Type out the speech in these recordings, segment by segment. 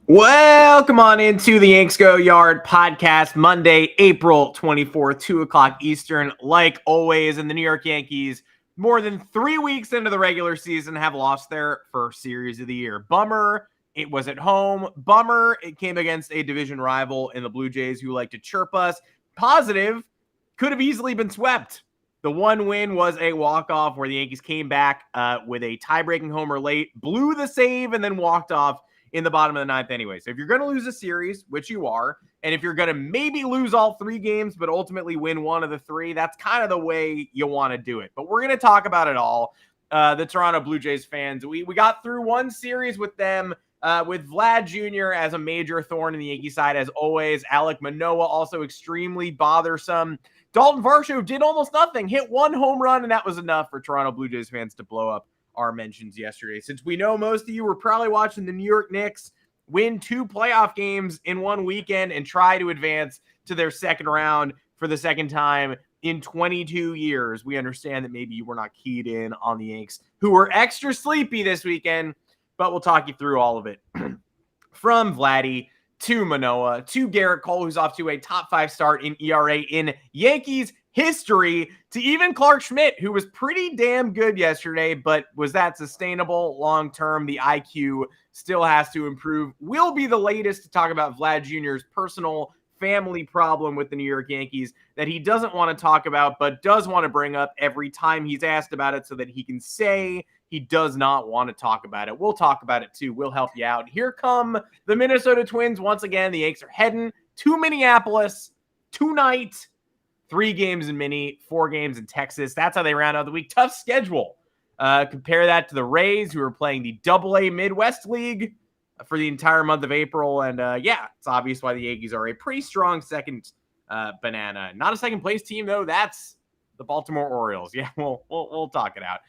Welcome on into the Yanks Go Yard podcast, Monday, April 24th, 2 o'clock Eastern. Like always, and the New York Yankees, more than 3 weeks into the regular season, have lost their first series of the year. Bummer, it was at home. Bummer, it came against a division rival in the Blue Jays who like to chirp us. Positive, could have easily been swept. The one win was a walk-off where the Yankees came back with a tie-breaking homer late, blew the save, and then walked off in the bottom of the ninth anyway. So if you're going to lose a series, which you are, and if you're going to maybe lose all 3 games but ultimately win one of the 3, that's kind of the way you want to do it. But we're going to talk about it all. The Toronto Blue Jays fans, we got through one series with them, with Vlad Jr. as a major thorn in the Yankee side, as always. Alek Manoah also extremely bothersome. Dalton Varsho did almost nothing, hit 1 home run, and that was enough for Toronto Blue Jays fans to blow up our mentions yesterday. Since we know most of you were probably watching the New York Knicks win 2 playoff games in one weekend and try to advance to their second round for the second time in 22 years, we understand that maybe you were not keyed in on the Yanks, who were extra sleepy this weekend, but we'll talk you through all of it. From Vladdy to Manoah to Gerrit Cole, who's off to a top 5 start in ERA in Yankees history, to even Clark Schmidt, who was pretty damn good yesterday, but was that sustainable long term? The IQ still has to improve. We'll be the latest to talk about Vlad Jr.'s personal family problem with the New York Yankees that he doesn't want to talk about, but does want to bring up every time he's asked about it so that he can say he does not want to talk about it. We'll talk about it too. We'll help you out. Here come the Minnesota Twins once again. The Yanks are heading to Minneapolis tonight. 3 games in Minnie, 4 games in Texas. That's how they round out the week. Tough schedule. Compare that to the Rays, who are playing the AA Midwest League for the entire month of April. And yeah, it's obvious why the Yankees are a pretty strong second banana. Not a second place team, though. That's the Baltimore Orioles. Yeah, we'll talk it out.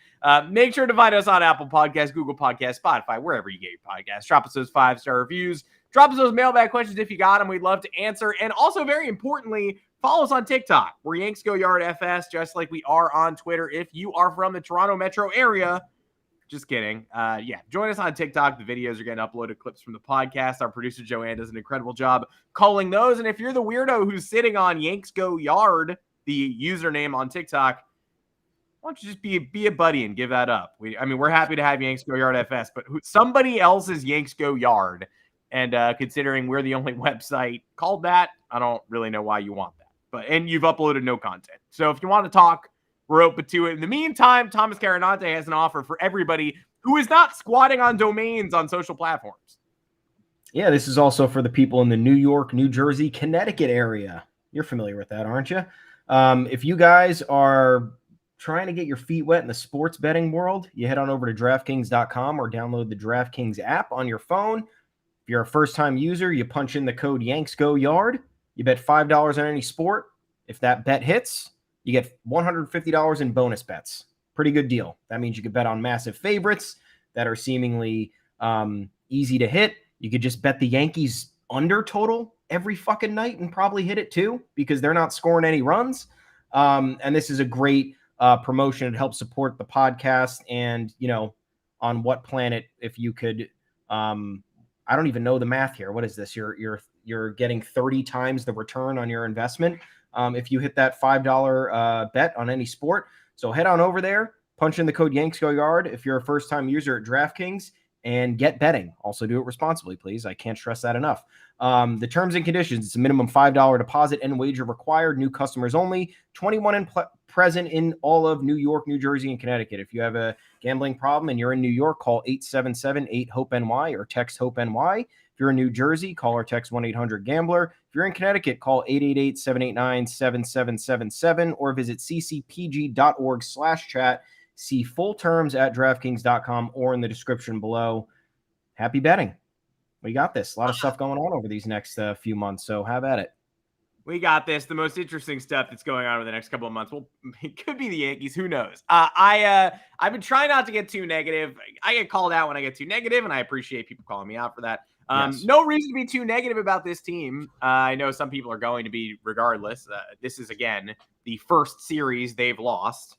Make sure to find us on Apple Podcasts, Google Podcasts, Spotify, wherever you get your podcasts. Drop us those 5-star reviews. Drop us those mailbag questions if you got them. We'd love to answer. And also, very importantly, follow us on TikTok. We're Yanks Go Yard FS, just like we are on Twitter. If you are from the Toronto metro area, just kidding. Yeah, join us on TikTok. The videos are getting uploaded, clips from the podcast. Our producer, Joanne, does an incredible job calling those. And if you're the weirdo who's sitting on Yanks Go Yard, the username on TikTok, why don't you just be a buddy and give that up? We're happy to have Yanks Go Yard FS, but somebody else's Yanks Go Yard. And considering we're the only website called that, I don't really know why you want that. And you've uploaded no content. So if you want to talk, we're open to it. In the meantime, Thomas Carinante has an offer for everybody who is not squatting on domains on social platforms. Yeah, this is also for the people in the New York, New Jersey, Connecticut area. You're familiar with that, aren't you? If you guys are trying to get your feet wet in the sports betting world, you head on over to DraftKings.com or download the DraftKings app on your phone. If you're a first-time user, you punch in the code YanksGoYard. You bet $5 on any sport. If that bet hits, you get $150 in bonus bets. Pretty good deal. That means you could bet on massive favorites that are seemingly easy to hit. You could just bet the Yankees under total every fucking night and probably hit it too because they're not scoring any runs. And this is a great promotion. It helps support the podcast. And, on what planet, if you could, I don't even know the math here. What is this? You're getting 30 times the return on your investment if you hit that $5 bet on any sport. So head on over there, punch in the code YanksGoYard if you're a first-time user at DraftKings, and get betting. Also do it responsibly, please. I can't stress that enough. The terms and conditions, it's a minimum $5 deposit and wager required. New customers only. 21 and present in all of New York, New Jersey, and Connecticut. If you have a gambling problem and you're in New York, call 877-8-HOPE-NY or text HOPE-NY. If you're in New Jersey, call or text 1-800-GAMBLER. If you're in Connecticut, call 888-789-7777 or visit ccpg.org/chat. See full terms at DraftKings.com or in the description below. Happy betting. We got this. A lot of stuff going on over these next few months, so have at it. We got this. The most interesting stuff that's going on over the next couple of months. Well, it could be the Yankees. Who knows? I've been trying not to get too negative. I get called out when I get too negative, and I appreciate people calling me out for that. Yes. No reason to be too negative about this team. I know some people are going to be regardless. This is, again, the first series they've lost.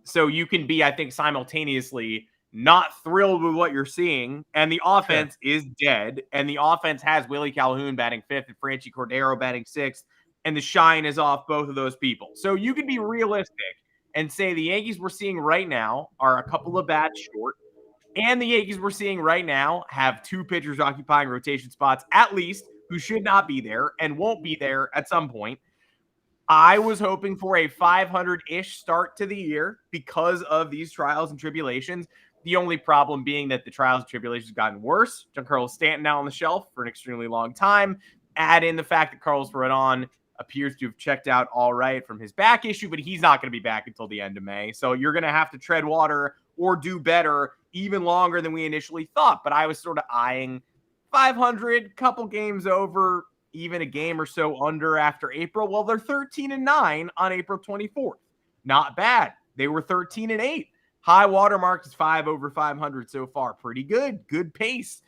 So you can be, I think, simultaneously not thrilled with what you're seeing, and the offense is dead, and the offense has Willie Calhoun batting 5th and Franchi Cordero batting 6th, and the shine is off both of those people. So you can be realistic and say the Yankees we're seeing right now are a couple of bats short, and the Yankees we're seeing right now have 2 pitchers occupying rotation spots, at least, who should not be there and won't be there at some point. I was hoping for a 500-ish start to the year because of these trials and tribulations. The only problem being that the trials and tribulations have gotten worse. Giancarlo Stanton now on the shelf for an extremely long time. Add in the fact that Carlos Rodon appears to have checked out all right from his back issue, but he's not going to be back until the end of May. So you're going to have to tread water or do better even longer than we initially thought. But I was sort of eyeing 500, couple games over, even a game or so under after April. Well, they're 13-9 on April 24th. Not bad. They were 13-8. High water mark is 5 over 500 so far. Pretty good. Good pace.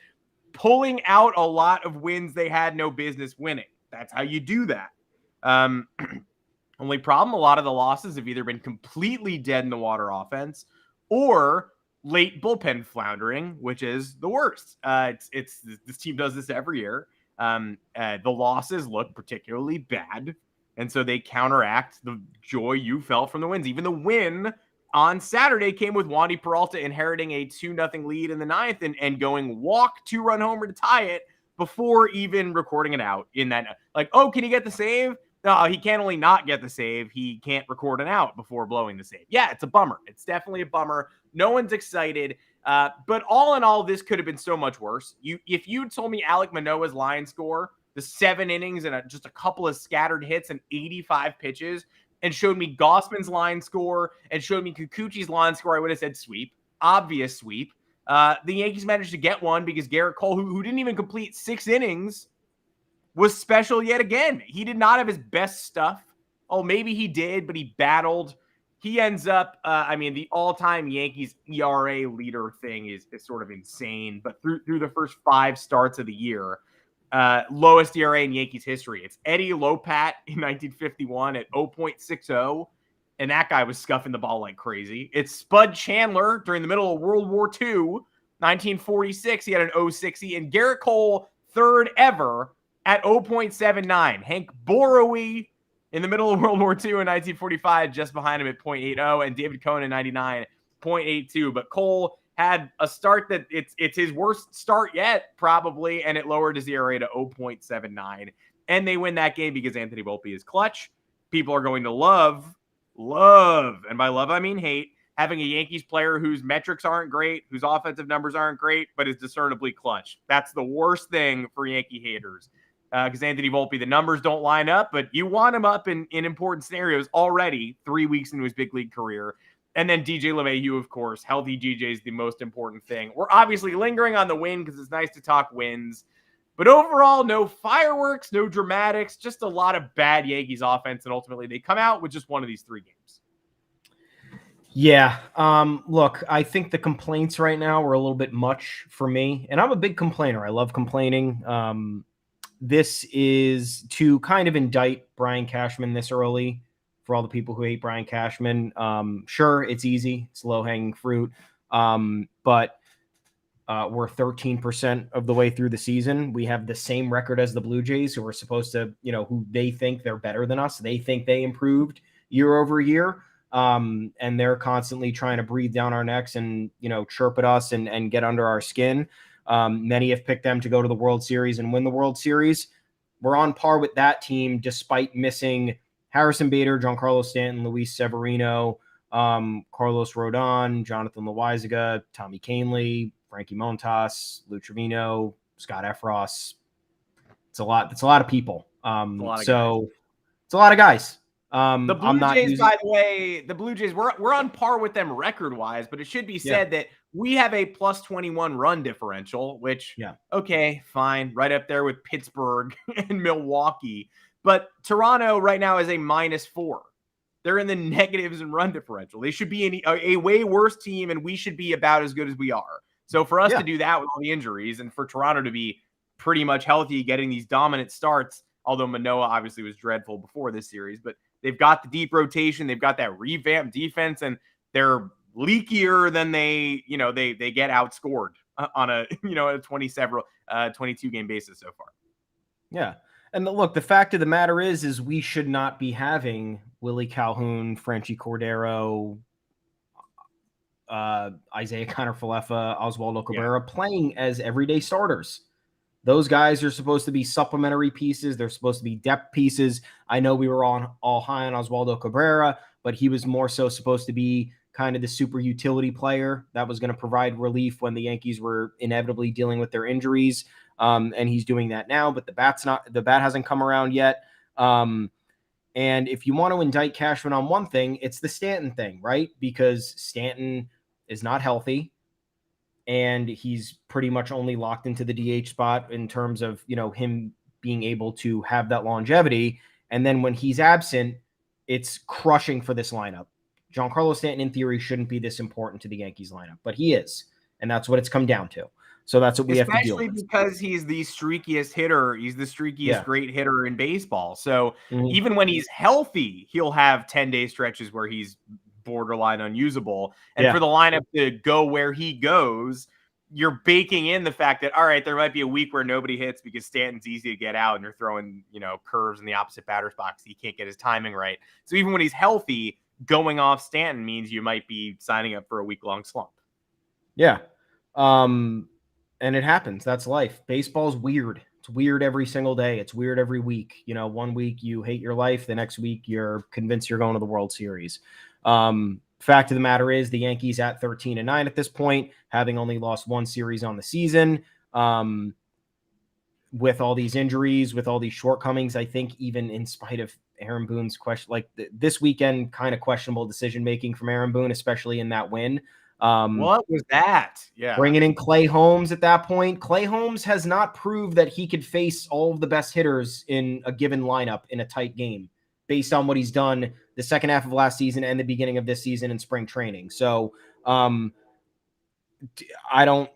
Pulling out a lot of wins they had no business winning. That's how you do that. Only problem, a lot of the losses have either been completely dead in the water offense or late bullpen floundering, which is the worst. It's this team does this every year. The losses look particularly bad, and so they counteract the joy you felt from the wins. Even the win on Saturday came with Wandy Peralta inheriting a 2-0 lead in the 9th and going walk 2-run homer to tie it before even recording it out in that. Like, oh, can he get the save? No, he can't only not get the save. He can't record an out before blowing the save. Yeah, it's a bummer. It's definitely a bummer. No one's excited. But all in all, this could have been so much worse. If you told me Alek Manoah's line score, the 7 innings and just a couple of scattered hits and 85 pitches, and showed me Gossman's line score and showed me Kikuchi's line score, I would have said sweep. Obvious sweep. The Yankees managed to get one because Gerrit Cole, who didn't even complete 6 innings, was special yet again. He did not have his best stuff. Oh, maybe he did, but he battled. He ends up, the all-time Yankees ERA leader thing is sort of insane. But through the first 5 starts of the year, lowest ERA in Yankees history. It's Eddie Lopat in 1951 at 0.60, and that guy was scuffing the ball like crazy. It's Spud Chandler during the middle of World War II, 1946. He had an 0.60, and Gerrit Cole, third ever, at 0.79. Hank Borowy in the middle of World War II in 1945, just behind him at 0.80, and David Cohn in 99, 0.82. But Cole had a start that it's his worst start yet, probably, and it lowered his ERA to 0.79. And they win that game because Anthony Volpe is clutch. People are going to love, and by love I mean hate, having a Yankees player whose metrics aren't great, whose offensive numbers aren't great, but is discernibly clutch. That's the worst thing for Yankee haters. Because Anthony Volpe, the numbers don't line up, but you want him up in important scenarios already 3 weeks into his big league career. And then DJ LeMahieu, of course. Healthy DJ is the most important thing. We're obviously lingering on the win because it's nice to talk wins. But overall, no fireworks, no dramatics, just a lot of bad Yankees offense. And ultimately, they come out with just one of these 3 games. Yeah. Look, I think the complaints right now were a little bit much for me. And I'm a big complainer. I love complaining. This is to kind of indict Brian Cashman this early for all the people who hate Brian Cashman. Sure, it's easy. It's low-hanging fruit. But we're 13% of the way through the season. We have the same record as the Blue Jays, who are supposed to, who they think they're better than us. They think they improved year over year. And they're constantly trying to breathe down our necks and, chirp at us and get under our skin. Many have picked them to go to the World Series and win the World Series. We're on par with that team despite missing Harrison Bader, Giancarlo Stanton, Luis Severino, Carlos Rodon, Jonathan Loaizaga, Tommy Kahnle, Frankie Montas, Lou Trevino, Scott Efros. It's a lot. It's a lot of people. It's a lot of guys. The Blue Jays, by the way, we're on par with them record-wise, but it should be said that we have a plus 21 run differential, which, okay, fine, right up there with Pittsburgh and Milwaukee. But Toronto right now is a -4. They're in the negatives in run differential. They should be a way worse team, and we should be about as good as we are. So for us to do that with all the injuries and for Toronto to be pretty much healthy, getting these dominant starts, although Manoah obviously was dreadful before this series, but they've got the deep rotation. They've got that revamped defense, and they're leakier than they get outscored on a a 22 game basis so far. Yeah. And look, the fact of the matter is we should not be having Willie Calhoun, Franchi Cordero, Isaiah Kiner-Falefa, Oswaldo Cabrera playing as everyday starters. Those guys are supposed to be supplementary pieces. They're supposed to be depth pieces. I know we were all high on Oswaldo Cabrera, but he was more so supposed to be kind of the super utility player that was going to provide relief when the Yankees were inevitably dealing with their injuries. And he's doing that now, but the bat hasn't come around yet. And if you want to indict Cashman on one thing, it's the Stanton thing, right? Because Stanton is not healthy, and he's pretty much only locked into the DH spot in terms of, him being able to have that longevity. And then when he's absent, it's crushing for this lineup. Giancarlo Stanton, in theory, shouldn't be this important to the Yankees lineup, but he is. And that's what it's come down to. So that's what we have to deal with. Especially because he's the streakiest hitter. He's the streakiest great hitter in baseball. So even when he's healthy, he'll have 10-day stretches where he's borderline unusable. And for the lineup to go where he goes, you're baking in the fact that, all right, there might be a week where nobody hits because Stanton's easy to get out and you're throwing, curves in the opposite batter's box. He can't get his timing right. So even when he's healthy, going off Stanton means you might be signing up for a week-long slump. Yeah. And it happens. That's life. Baseball's weird. It's weird every single day. It's weird every week. One week you hate your life. The next week you're convinced you're going to the World Series. Fact of the matter is the Yankees at 13-9 at this point, having only lost one series on the season. With all these injuries, with all these shortcomings, I think even in spite of Aaron Boone's this weekend, kind of questionable decision-making from Aaron Boone, especially in that win. What was that? Yeah. Bringing in Clay Holmes at that point. Clay Holmes has not proved that he could face all of the best hitters in a given lineup in a tight game based on what he's done the second half of last season and the beginning of this season in spring training. So I don't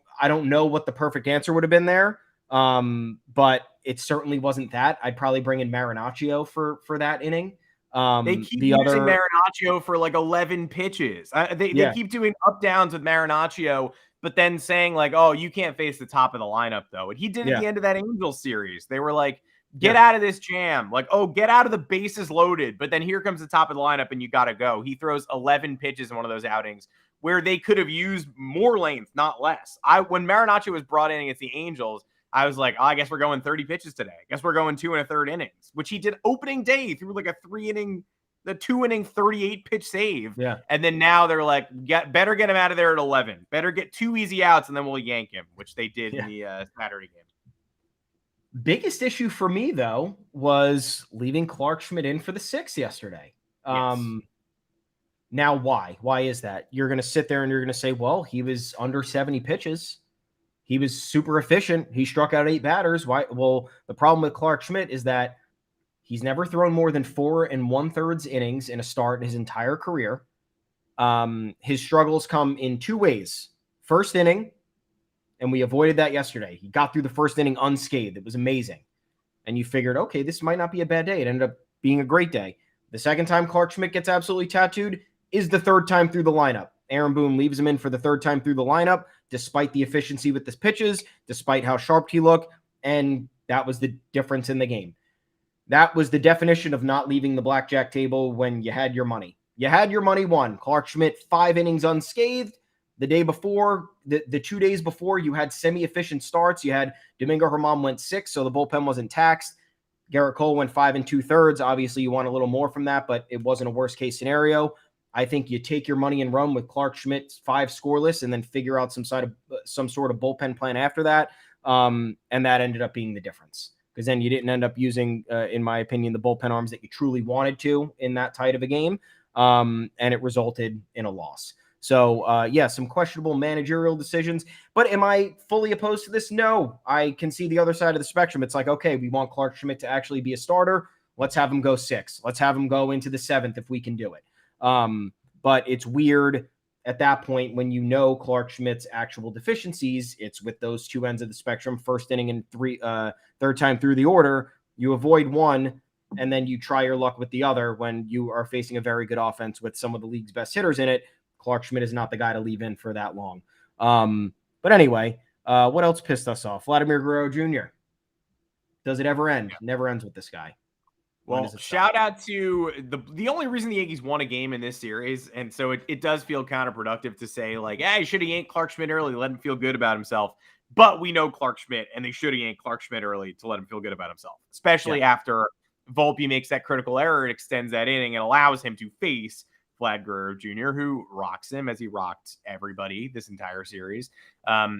know what the perfect answer would have been there. But it certainly wasn't that. I'd probably bring in Marinaccio for that inning. They keep using Marinaccio for like 11 pitches. They keep doing up downs with Marinaccio, but then saying like, oh, you can't face the top of the lineup though. And he did at the end of that Angels series. They were like, get out of this jam. Like, oh, get out of the bases loaded. But then here comes the top of the lineup and you got to go. He throws 11 pitches in one of those outings where they could have used more length, not less. When Marinaccio was brought in against the Angels, I was like, oh, I guess we're going 30 pitches today. I guess we're going 2 1/3 innings, which he did opening day through like a 2-inning 38-pitch save. Yeah. And then now they're like, better get him out of there at 11. Better get 2 easy outs, and then we'll yank him, which they did in the Saturday game. Biggest issue for me, though, was leaving Clarke Schmidt in for the 6th yesterday. Yes. Now, why? Why is that? You're going to sit there and you're going to say, well, he was under 70 pitches. He was super efficient. He struck out 8 batters. Why? Well, the problem with Clarke Schmidt is that he's never thrown more than 4 1/3 innings in a start in his entire career. His struggles come in 2 ways. First inning, and we avoided that yesterday. He got through the first inning unscathed. It was amazing. And you figured, okay, this might not be a bad day. It ended up being a great day. The second time Clarke Schmidt gets absolutely tattooed is the 3rd time through the lineup. Aaron Boone leaves him in for the 3rd time through the lineup, despite the efficiency with his pitches, despite how sharp he looked, and that was the difference in the game. That was the definition of not leaving the blackjack table when you had your money. You had your money won. Clarke Schmidt, 5 innings unscathed. The day before, the 2 days before, you had semi-efficient starts. You had Domingo Germán went 6, so the bullpen wasn't taxed. Gerrit Cole went 5 2/3. Obviously, you want a little more from that, but it wasn't a worst-case scenario. I think you take your money and run with Clarke Schmidt's 5 scoreless and then figure out some sort of bullpen plan after that. And that ended up being the difference, because then you didn't end up using, in my opinion, the bullpen arms that you truly wanted to in that tight of a game. And it resulted in a loss. So, some questionable managerial decisions. But am I fully opposed to this? No. I can see the other side of the spectrum. It's like, okay, we want Clarke Schmidt to actually be a starter. Let's have him go 6. Let's have him go into the 7th if we can do it. But it's weird at that point when you know Clarke Schmidt's actual deficiencies. It's with those 2 ends of the spectrum, first inning and 3rd time through the order. You avoid one, and then you try your luck with the other when you are facing a very good offense with some of the league's best hitters in it. Clark Schmidt is not the guy to leave in for that long. But anyway, what else pissed us off? Vladimir Guerrero Jr. Does it ever end? Never ends with this guy. Well, shout out to the only reason the Yankees won a game in this series, and so it does feel counterproductive to say, like, hey, should have yanked Clark Schmidt early, let him feel good about himself. But we know Clark Schmidt, and they should have yanked Clark Schmidt early to let him feel good about himself, especially after Volpe makes that critical error and extends that inning and allows him to face Vlad Guerrero Jr., who rocks him as he rocked everybody this entire series.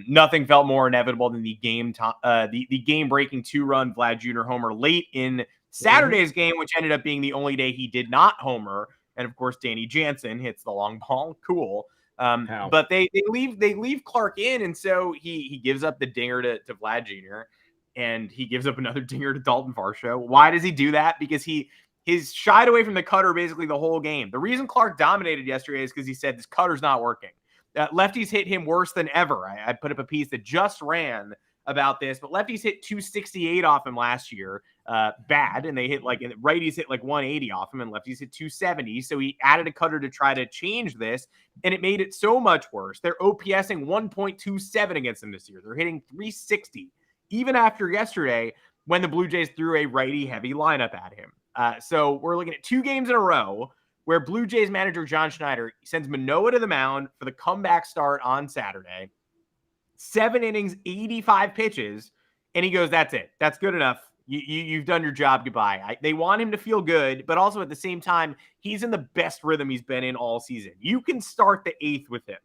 Nothing felt more inevitable than the game-breaking 2-run Vlad Jr. homer late in Saturday's game, which ended up being the only day he did not homer. And of course, Danny Jansen hits the long ball. Cool. But they leave Clark in, and so he gives up the dinger to Vlad Jr., and he gives up another dinger to Dalton Varsho. Why does he do that? Because he's shied away from the cutter basically the whole game. The reason Clark dominated yesterday is because he said this cutter's not working. Lefties hit him worse than ever. I put up a piece that just ran about this, but lefties hit 268 off him last year. Bad, and they hit righties hit 180 off him, and lefties hit 270. So he added a cutter to try to change this, and it made it so much worse. They're OPSing 1.27 against him this year. They're hitting 360, even after yesterday when the Blue Jays threw a righty-heavy lineup at him. So we're looking at 2 games in a row where Blue Jays manager John Schneider sends Manoah to the mound for the comeback start on Saturday. 7 innings, 85 pitches, and he goes, that's it. That's good enough. You've done your job. Goodbye. They want him to feel good, but also at the same time, he's in the best rhythm he's been in all season. You can start the 8th with him,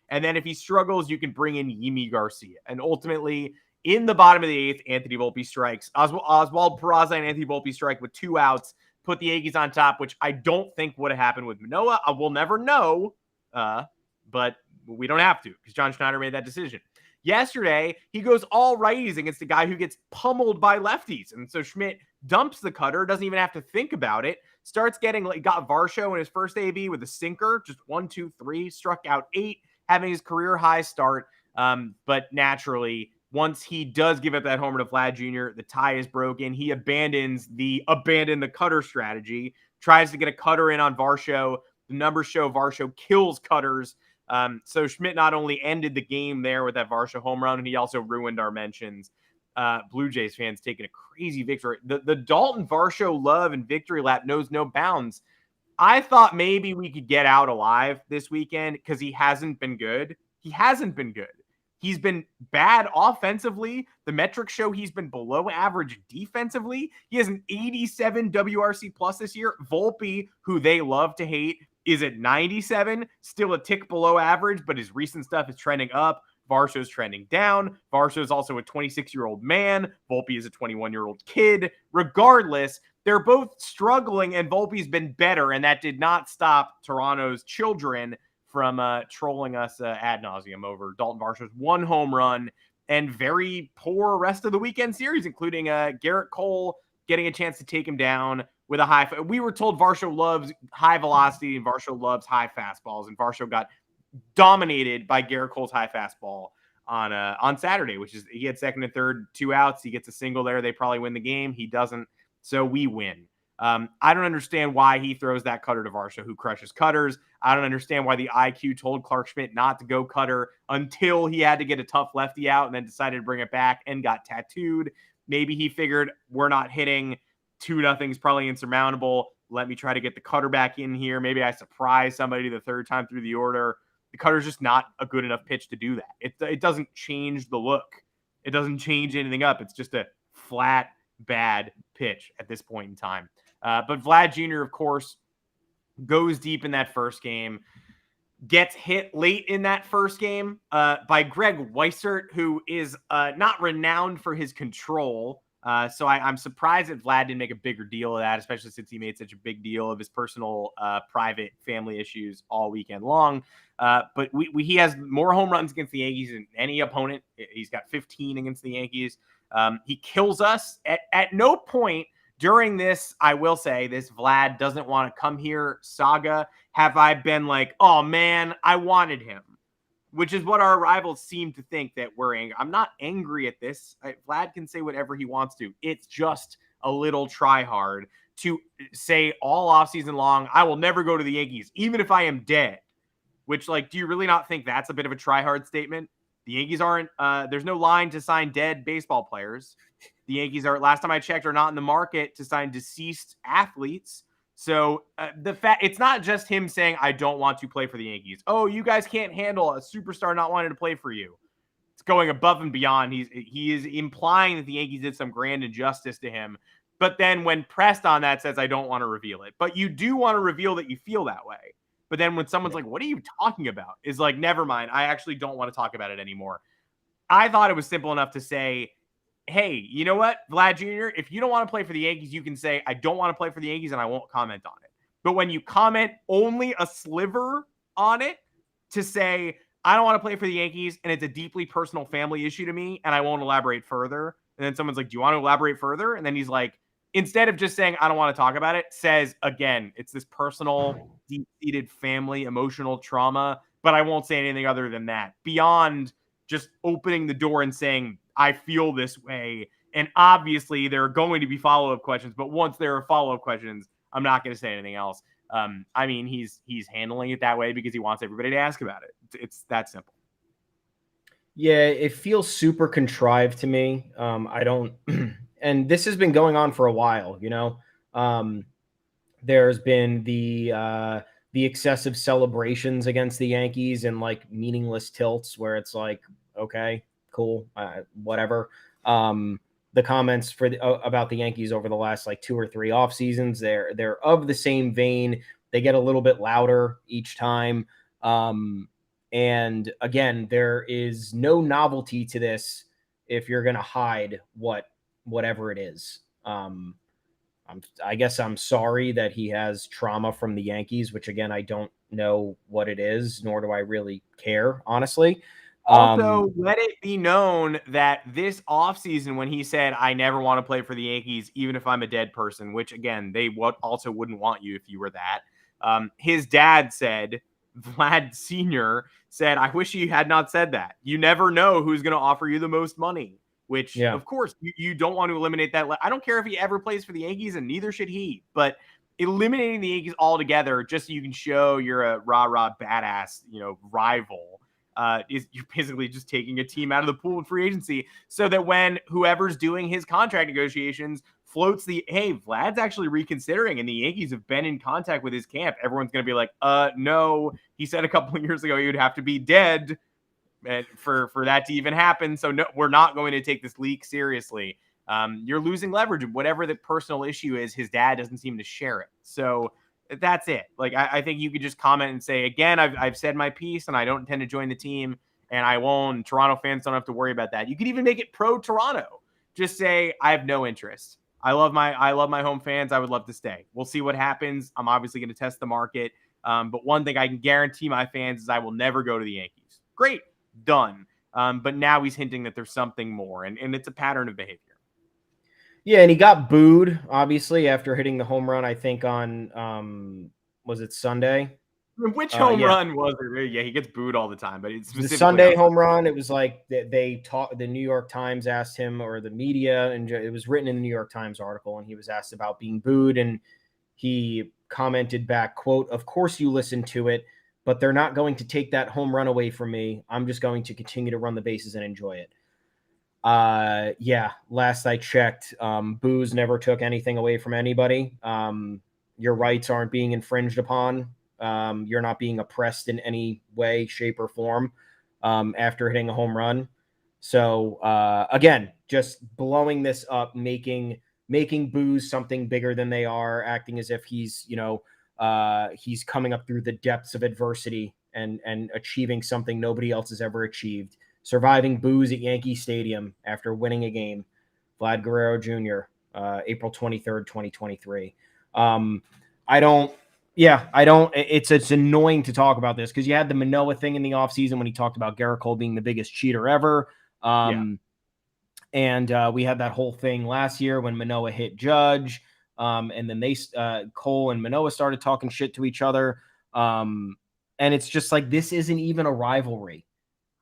and then if he struggles, you can bring in Yimi Garcia. And ultimately, in the bottom of the 8th, Anthony Volpe strikes. Oswald Peraza and Anthony Volpe strike with 2 outs, put the Yankees on top, which I don't think would have happened with Manoah. I will never know, but we don't have to because John Schneider made that decision. Yesterday, he goes all righties against the guy who gets pummeled by lefties. And so Schmidt dumps the cutter, doesn't even have to think about it, starts got Varsho in his first AB with a sinker, just 1, 2, 3, struck out 8, having his career high start. But naturally, once he does give up that homer to Vlad Jr., the tie is broken. He abandons the abandon the cutter strategy, tries to get a cutter in on Varsho. The numbers show Varsho kills cutters. So Schmidt not only ended the game there with that Varsho home run, and he also ruined our mentions. Blue Jays fans taking a crazy victory. The Dalton Varsho love and victory lap knows no bounds. I thought maybe we could get out alive this weekend because he hasn't been good. He hasn't been good. He's been bad offensively. The metrics show he's been below average defensively. He has an 87 WRC plus this year. Volpe, who they love to hate, is at 97, still a tick below average, but his recent stuff is trending up. Varsho's trending down. Varsho's also a 26-year-old man. Volpe is a 21-year-old kid. Regardless, they're both struggling, and Volpe's been better, and that did not stop Toronto's children from trolling us ad nauseum over Dalton Varsho's 1 home run and very poor rest of the weekend series, including Gerrit Cole getting a chance to take him down with a high. We were told Varsho loves high velocity and Varsho loves high fastballs, and Varsho got dominated by Gerrit Cole's high fastball on Saturday, which is he had second and third, 2 outs. He gets a single there. They probably win the game. He doesn't. So we win. I don't understand why he throws that cutter to Varsho, who crushes cutters. I don't understand why the IQ told Clark Schmidt not to go cutter until he had to get a tough lefty out and then decided to bring it back and got tattooed. Maybe he figured we're not hitting 2-0 is probably insurmountable. Let me try to get the cutter back in here. Maybe I surprise somebody the 3rd time through the order. The cutter's just not a good enough pitch to do that. It doesn't change the look. It doesn't change anything up. It's just a flat, bad pitch at this point in time. But Vlad Jr., of course, goes deep in that first game, gets hit late in that first game by Greg Weissert, who is not renowned for his control. So I'm surprised that Vlad didn't make a bigger deal of that, especially since he made such a big deal of his personal, private family issues all weekend long. But he has more home runs against the Yankees than any opponent. He's got 15 against the Yankees. He kills us. At no point during this, I will say, this Vlad doesn't want to come here saga, have I been like, oh man, I wanted him. Which is what our rivals seem to think that we're angry. I'm not angry at this. Vlad can say whatever he wants to. It's just a little try hard to say all offseason long, I will never go to the Yankees, even if I am dead. which, like, do you really not think that's a bit of a try-hard statement? The Yankees aren't, there's no line to sign dead baseball players. The Yankees are, last time I checked, are not in the market to sign deceased athletes. So the fact, it's not just him saying, I don't want to play for the Yankees. Oh, you guys can't handle a superstar not wanting to play for you. It's going above and beyond. He is implying that the Yankees did some grand injustice to him. But then when pressed on that, says, I don't want to reveal it. But you do want to reveal that you feel that way. But then when someone's like, what are you talking about? Is like, never mind. I actually don't want to talk about it anymore. I thought it was simple enough to say, hey, you know what, Vlad Jr., if you don't want to play for the Yankees, you can say, I don't want to play for the Yankees and I won't comment on it. But when you comment only a sliver on it to say, I don't want to play for the Yankees and it's a deeply personal family issue to me and I won't elaborate further. And then someone's like, do you want to elaborate further? And then he's like, instead of just saying, I don't want to talk about it, says, again, it's this personal, deep-seated family emotional trauma, but I won't say anything other than that. Beyond just opening the door and saying, I feel this way. And obviously, there are going to be follow-up questions, but once there are follow-up questions, I'm not going to say anything else. I mean, he's handling it that way because he wants everybody to ask about it. It's that simple. Yeah, it feels super contrived to me. I don't... And this has been going on for a while, you know. There's been the excessive celebrations against the Yankees and like meaningless tilts where it's like, okay, cool, whatever. The comments about the Yankees over the last like 2 or 3 off seasons, they're of the same vein. They get a little bit louder each time. And again, there is no novelty to this if you're going to hide whatever it is. I guess I'm sorry that he has trauma from the Yankees, which again, I don't know what it is, nor do I really care, honestly. Also, let it be known that this offseason, when he said, I never want to play for the Yankees, even if I'm a dead person, which again, they also wouldn't want you if you were that. His dad said, Vlad Sr. said, I wish you had not said that. You never know who's going to offer you the most money. Which, of course, you don't want to eliminate that. I don't care if he ever plays for the Yankees, and neither should he. But eliminating the Yankees altogether, just so you can show you're a rah-rah badass, rival, is you're basically just taking a team out of the pool in free agency so that when whoever's doing his contract negotiations floats hey, Vlad's actually reconsidering, and the Yankees have been in contact with his camp, everyone's going to be like, no, he said a couple of years ago he would have to be dead for that to even happen. So no, we're not going to take this leak seriously. You're losing leverage. Whatever the personal issue is, his dad doesn't seem to share it. So that's it. Like, I think you could just comment and say, again, I've said my piece and I don't intend to join the team and I won't. Toronto fans don't have to worry about that. You could even make it pro Toronto. Just say, I have no interest. I love my home fans. I would love to stay. We'll see what happens. I'm obviously going to test the market. But one thing I can guarantee my fans is I will never go to the Yankees. Great. Done. But now he's hinting that there's something more, and it's a pattern of behavior. Yeah, and he got booed, obviously, after hitting the home run, I think, on, was it Sunday? Which home run was it? Yeah, he gets booed all the time, but it's the Sunday home run. It was like the New York Times asked him, or the media, and it was written in the New York Times article, and he was asked about being booed, and he commented back, quote, "Of course you listen to it, but they're not going to take that home run away from me. I'm just going to continue to run the bases and enjoy it." Yeah, last I checked, boos never took anything away from anybody. Your rights aren't being infringed upon. You're not being oppressed in any way, shape, or form after hitting a home run. So again, just blowing this up, making boos something bigger than they are, acting as if he's, he's coming up through the depths of adversity and achieving something nobody else has ever achieved. Surviving boos at Yankee Stadium after winning a game. Vlad Guerrero Jr., April 23rd, 2023. It's annoying to talk about this because you had the Manoah thing in the offseason when he talked about Gerrit Cole being the biggest cheater ever. And we had that whole thing last year when Manoah hit Judge. And then Cole and Manoah started talking shit to each other. And it's just like, this isn't even a rivalry.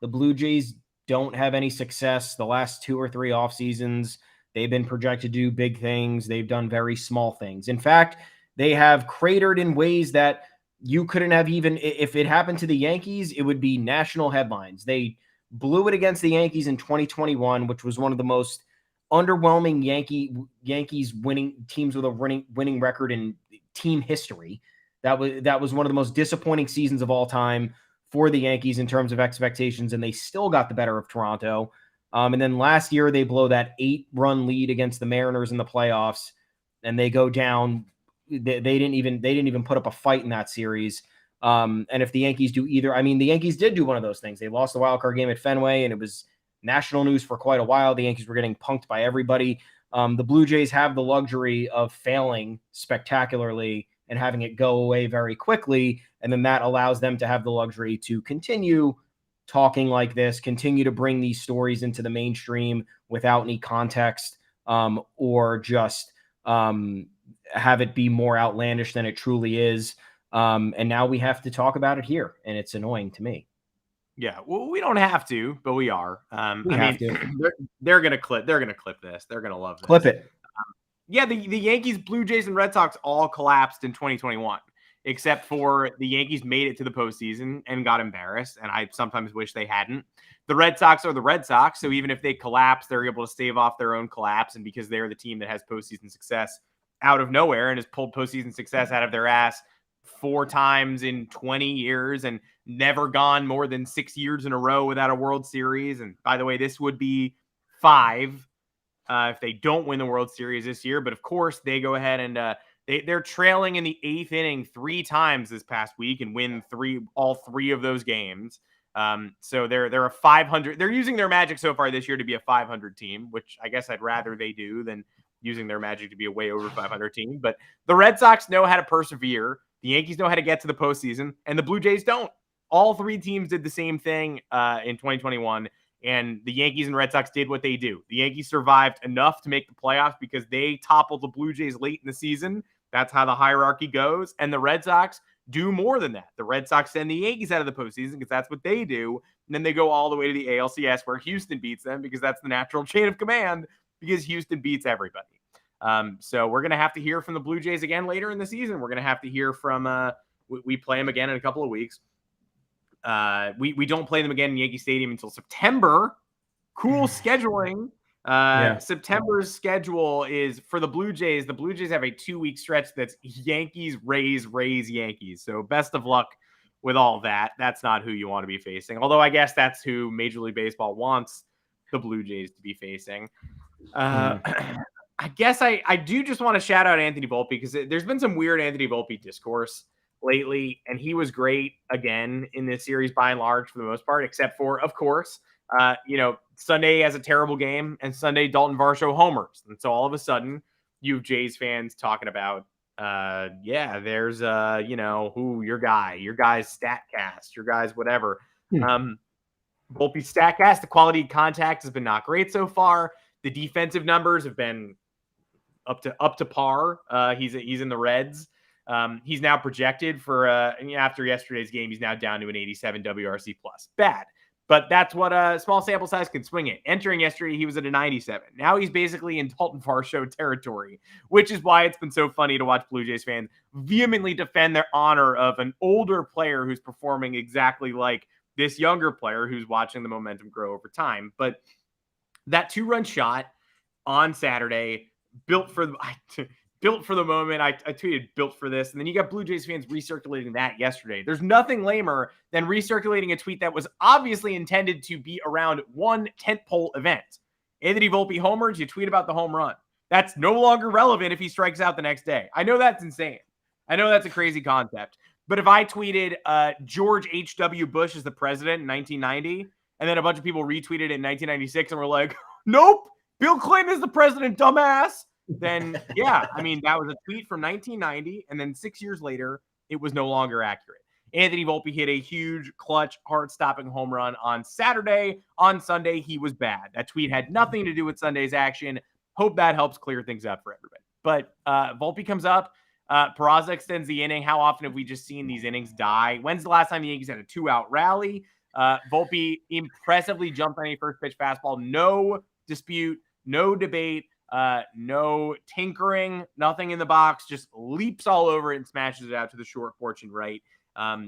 The Blue Jays don't have any success the last 2 or 3 off seasons. They've been projected to do big things. They've done very small things. In fact, they have cratered in ways that you couldn't have even, if it happened to the Yankees, it would be national headlines. They blew it against the Yankees in 2021, which was one of the most underwhelming Yankees winning teams with a winning record in team history. That was one of the most disappointing seasons of all time for the Yankees in terms of expectations, and they still got the better of Toronto. And then last year they blow that 8-run lead against the Mariners in the playoffs, and they go down. They didn't even put up a fight in that series. And if the Yankees do either, I mean, the Yankees did do one of those things. They lost the wild card game at Fenway, and it was national news for quite a while. The Yankees were getting punked by everybody. The Blue Jays have the luxury of failing spectacularly and having it go away very quickly. And then that allows them to have the luxury to continue talking like this, continue to bring these stories into the mainstream without any context, or just have it be more outlandish than it truly is. And now we have to talk about it here, and it's annoying to me. Yeah, well, we don't have to, but we are. They're gonna clip this. They're gonna love this. Clip it. Yeah, the Yankees, Blue Jays, and Red Sox all collapsed in 2021, except for the Yankees made it to the postseason and got embarrassed, and I sometimes wish they hadn't. The Red Sox are the Red Sox, so even if they collapse, they're able to stave off their own collapse, and because they're the team that has postseason success out of nowhere and has pulled postseason success out of their ass 4 times in 20 years and never gone more than 6 years in a row without a World Series. And by the way, this would be 5 if they don't win the World Series this year. But of course, they go ahead and they're trailing in the 8th inning 3 times this past week and win all three of those games. So they're a 500. They're using their magic so far this year to be a 500 team, which I guess I'd rather they do than using their magic to be a way over 500 team. But the Red Sox know how to persevere. The Yankees know how to get to the postseason, and the Blue Jays don't. All 3 teams did the same thing in 2021, and the Yankees and Red Sox did what they do. The Yankees survived enough to make the playoffs because they toppled the Blue Jays late in the season. That's how the hierarchy goes. And the Red Sox do more than that. The Red Sox send the Yankees out of the postseason because that's what they do. And then they go all the way to the ALCS where Houston beats them because that's the natural chain of command because Houston beats everybody. So we're going to have to hear from the Blue Jays again later in the season. We're going to have to hear from we play them again in a couple of weeks. We don't play them again in Yankee Stadium until September. Cool scheduling. September's schedule is for the Blue Jays. The Blue Jays have a 2-week stretch that's Yankees, Rays, Yankees. So best of luck with all that. That's not who you want to be facing. Although I guess that's who Major League Baseball wants the Blue Jays to be facing. I guess I do just want to shout out Anthony Volpe because there's been some weird Anthony Volpe discourse lately, and he was great again in this series by and large for the most part, except for, of course, Sunday has a terrible game, and Sunday Dalton Varsho homers. And so all of a sudden, you Jays fans talking about, there's, your guy's StatCast, your guy's whatever. Volpe's StatCast, the quality of contact has been not great so far. The defensive numbers have been up to par. He's in the Reds. He's now projected for after yesterday's game, he's now down to an 87 WRC plus. Bad. But that's what a small sample size can swing it. Entering yesterday, he was at a 97. Now he's basically in Dalton Varsho territory, which is why it's been so funny to watch Blue Jays fans vehemently defend their honor of an older player who's performing exactly like this younger player who's watching the momentum grow over time. But that 2-run shot on Saturday, built for the moment. I tweeted built for this. And then you got Blue Jays fans recirculating that yesterday. There's nothing lamer than recirculating a tweet that was obviously intended to be around one tentpole event. Anthony Volpe homers, you tweet about the home run. That's no longer relevant if he strikes out the next day. I know that's insane. I know that's a crazy concept. But if I tweeted George H.W. Bush as the president in 1990, and then a bunch of people retweeted it in 1996 and were like, nope, Bill Clinton is the president, dumbass. Then, yeah, I mean, that was a tweet from 1990. And then 6 years later, it was no longer accurate. Anthony Volpe hit a huge, clutch, heart-stopping home run on Saturday. On Sunday, he was bad. That tweet had nothing to do with Sunday's action. Hope that helps clear things up for everybody. But Volpe comes up. Peraza extends the inning. How often have we just seen these innings die? When's the last time the Yankees had a 2-out rally? Volpe impressively jumped on a first pitch fastball. No dispute, no debate. No tinkering, nothing in the box, just leaps all over it and smashes it out to the short porch and right.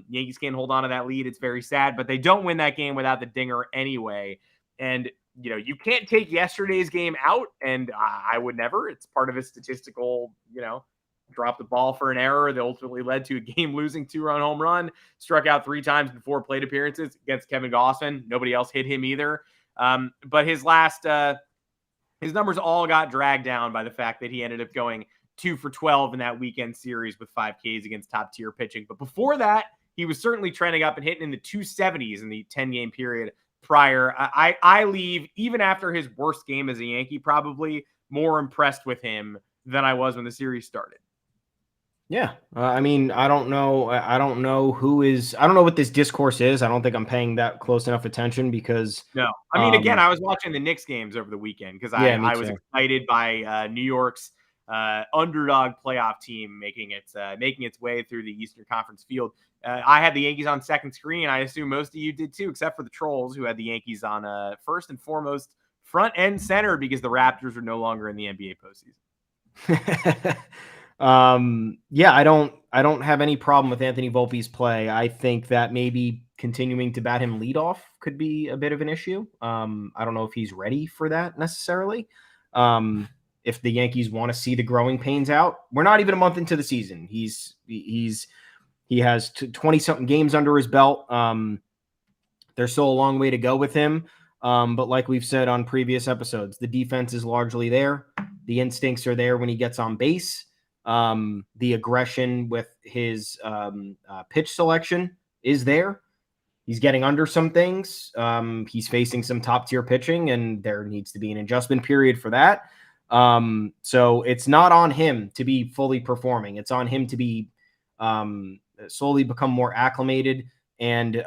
Yankees can't hold on to that lead. It's very sad, but they don't win that game without the dinger anyway. And, you can't take yesterday's game out, and I would never. It's part of a statistical, drop the ball for an error that ultimately led to a game-losing 2-run home run. Struck out 3 times in 4 plate appearances against Kevin Gausman. Nobody else hit him either. But his numbers all got dragged down by the fact that he ended up going 2 for 12 in that weekend series with 5 Ks against top-tier pitching. But before that, he was certainly trending up and hitting in the 270s in the 10-game period prior. I leave, even after his worst game as a Yankee, probably more impressed with him than I was when the series started. Yeah. I don't know. I don't know what this discourse is. I don't think I'm paying that close enough attention because. No. Again, I was watching the Knicks games over the weekend because I was excited by New York's underdog playoff team making its way through the Eastern Conference field. I had the Yankees on second screen. I assume most of you did too, except for the trolls who had the Yankees on first and foremost front and center because the Raptors are no longer in the NBA postseason. I don't have any problem with Anthony Volpe's play. I think that maybe continuing to bat him leadoff could be a bit of an issue. I don't know if he's ready for that necessarily. If the Yankees want to see the growing pains out, we're not even a month into the season. He has 20 something games under his belt. There's still a long way to go with him. But like we've said on previous episodes, the defense is largely there. The instincts are there when he gets on base. The aggression with his pitch selection is there. He's getting under some things. He's facing some top tier pitching, and there needs to be an adjustment period for that. So it's not on him to be fully performing. It's on him to be slowly become more acclimated and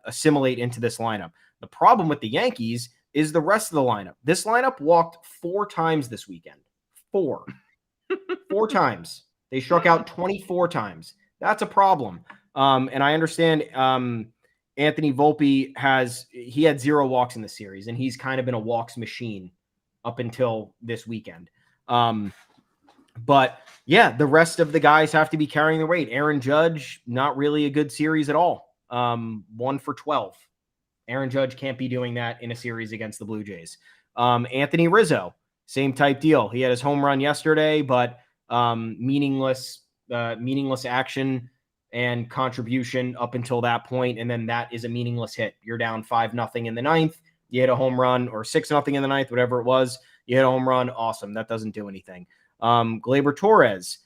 assimilate into this lineup. The problem with the Yankees is the rest of the lineup. This lineup walked 4 times this weekend. 4 times. They struck out 24 times. That's a problem. And I understand Anthony Volpe had 0 walks in the series, and he's kind of been a walks machine up until this weekend. But yeah, the rest of the guys have to be carrying the weight. Aaron Judge, not really a good series at all. 1 for 12. Aaron Judge can't be doing that in a series against the Blue Jays. Anthony Rizzo, same type deal. He had his home run yesterday, but meaningless action and contribution up until that point. And then that is a meaningless hit. You're down 5-0 in the 9th. You hit a home run, or 6-0 in the 9th, whatever it was. You hit a home run. Awesome. That doesn't do anything. Gleyber Torres,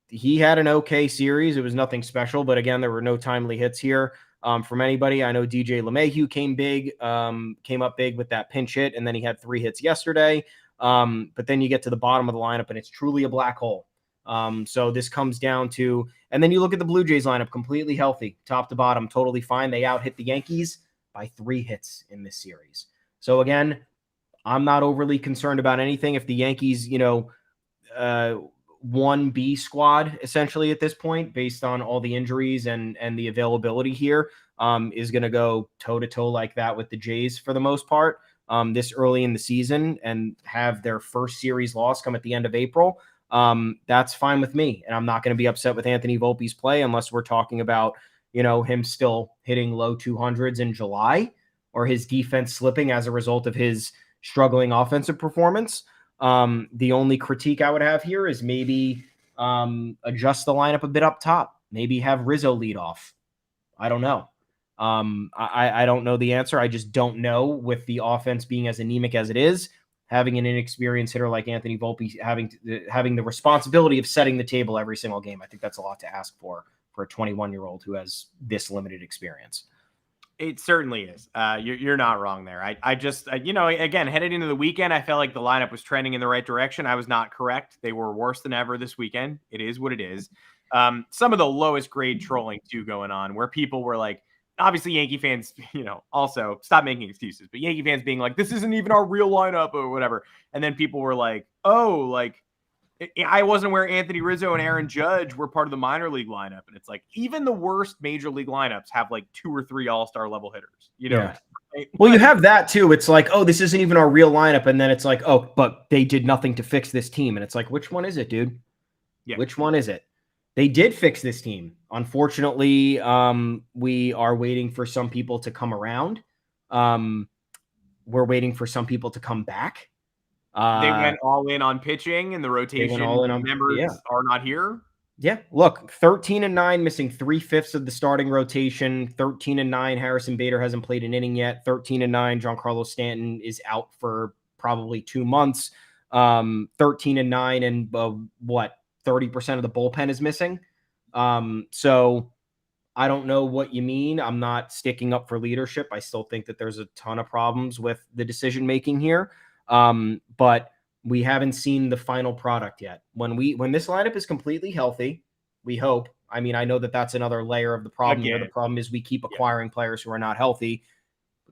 he had an okay series. It was nothing special, but again, there were no timely hits here from anybody. I know DJ LeMahieu came up big with that pinch hit, and then he had 3 hits yesterday. But then you get to the bottom of the lineup, and it's truly a black hole. So this comes down to, and then you look at the Blue Jays lineup, completely healthy, top to bottom, totally fine. They out-hit the Yankees by 3 hits in this series. So again, I'm not overly concerned about anything. If the Yankees, 1B squad essentially at this point, based on all the injuries and the availability here, is going to go toe-to-toe like that with the Jays for the most part this early in the season and have their first series loss come at the end of April, that's fine with me. And I'm not going to be upset with Anthony Volpe's play unless we're talking about, him still hitting low 200s in July or his defense slipping as a result of his struggling offensive performance. The only critique I would have here is maybe adjust the lineup a bit up top. Maybe have Rizzo lead off. I don't know. I don't know the answer. I just don't know, with the offense being as anemic as it is, having an inexperienced hitter like Anthony Volpe having the responsibility of setting the table every single game. I think that's a lot to ask for a 21-year-old who has this limited experience. It certainly is. You're not wrong there. I just, again, headed into the weekend, I felt like the lineup was trending in the right direction. I was not correct. They were worse than ever this weekend. It is what it is. Some of the lowest grade trolling too going on, where people were like, obviously Yankee fans, also stop making excuses, but Yankee fans being like, this isn't even our real lineup or whatever. And then people were like, oh, like, I wasn't aware Anthony Rizzo and Aaron Judge were part of the minor league lineup. And it's like, even the worst major league lineups have like 2 or 3 all-star level hitters, Yeah. Well, you have that too. It's like, oh, this isn't even our real lineup. And then it's like, oh, but they did nothing to fix this team. And it's like, which one is it, dude? Yeah. Which one is it? They did fix this team. Unfortunately, we are waiting for some people to come around. We're waiting for some people to come back. They went all in on pitching, and the rotation members are not here. Yeah, look, 13-9, missing 3/5 of the starting rotation. 13-9, Harrison Bader hasn't played an inning yet. 13-9, Giancarlo Stanton is out for probably 2 months. 13-9, and what, 30% of the bullpen is missing. So I don't know what you mean. I'm not sticking up for leadership. I still think that there's a ton of problems with the decision making here. But we haven't seen the final product yet. When this lineup is completely healthy, we hope. I mean, I know that that's another layer of the problem here. The problem is we keep acquiring players who are not healthy.